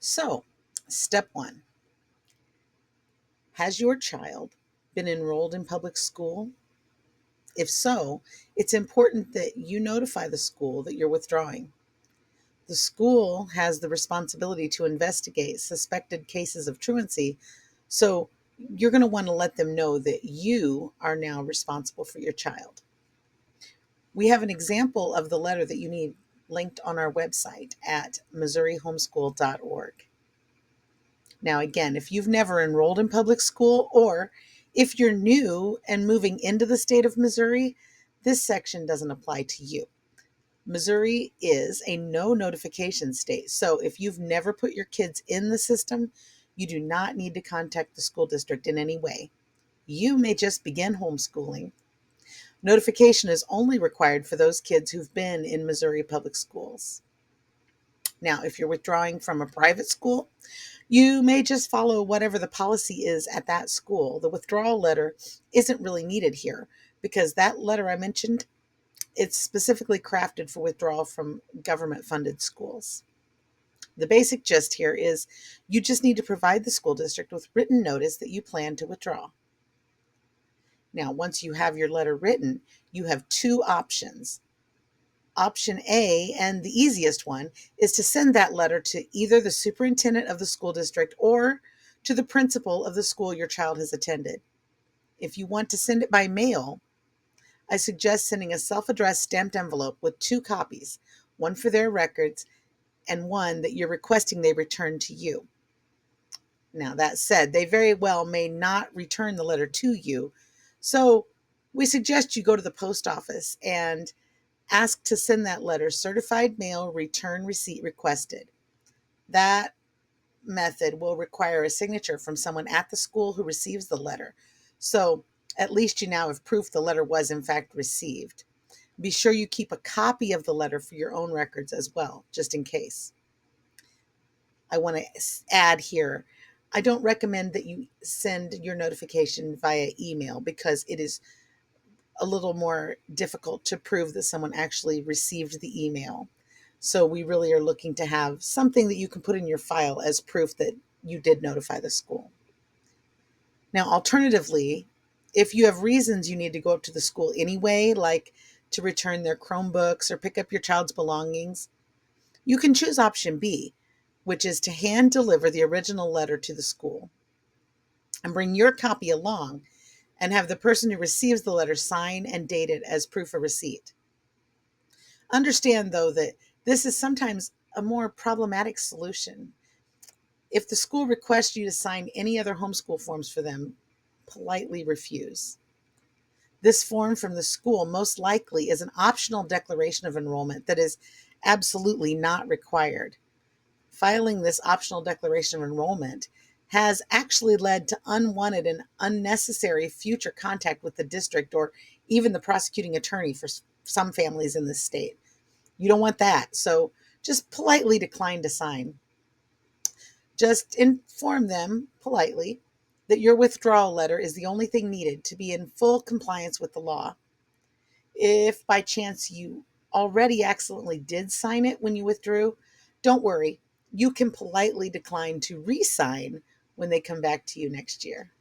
So, step one, has your child been enrolled in public school? If so, it's important that you notify the school that you're withdrawing. The school has the responsibility to investigate suspected cases of truancy, so you're going to want to let them know that you are now responsible for your child. We have an example of the letter that you need linked on our website at MissouriHomeschool.org. Now, again, if you've never enrolled in public school or if you're new and moving into the state of Missouri, this section doesn't apply to you. Missouri is a no notification state. So if you've never put your kids in the system, you do not need to contact the school district in any way. You may just begin homeschooling. Notification is only required for those kids who've been in Missouri public schools. Now, if you're withdrawing from a private school, you may just follow whatever the policy is at that school. The withdrawal letter isn't really needed here because that letter I mentioned, it's specifically crafted for withdrawal from government-funded schools. The basic gist here is you just need to provide the school district with written notice that you plan to withdraw. Now, once you have your letter written, you have two options. Option A, and the easiest one, is to send that letter to either the superintendent of the school district or to the principal of the school your child has attended. If you want to send it by mail, I suggest sending a self-addressed stamped envelope with two copies, one for their records and one that you're requesting they return to you. Now, that said, they very well may not return the letter to you, so we suggest you go to the post office and ask to send that letter certified mail, return receipt requested. That method will require a signature from someone at the school who receives the letter. So at least you now have proof the letter was in fact received. Be sure you keep a copy of the letter for your own records as well, just in case. I want to add here, I don't recommend that you send your notification via email because it is a little more difficult to prove that someone actually received the email. So we really are looking to have something that you can put in your file as proof that you did notify the school. Now, alternatively, if you have reasons you need to go up to the school anyway, like to return their Chromebooks or pick up your child's belongings, you can choose option B, which is to hand deliver the original letter to the school and bring your copy along and have the person who receives the letter sign and date it as proof of receipt. Understand, though, that this is sometimes a more problematic solution. If the school requests you to sign any other homeschool forms for them, politely refuse. This form from the school most likely is an optional declaration of enrollment that is absolutely not required. Filing this optional declaration of enrollment has actually led to unwanted and unnecessary future contact with the district or even the prosecuting attorney for some families in this state. You don't want that, so just politely decline to sign. Just inform them politely that your withdrawal letter is the only thing needed to be in full compliance with the law. If by chance you already accidentally did sign it when you withdrew, don't worry. You can politely decline to re-sign when they come back to you next year.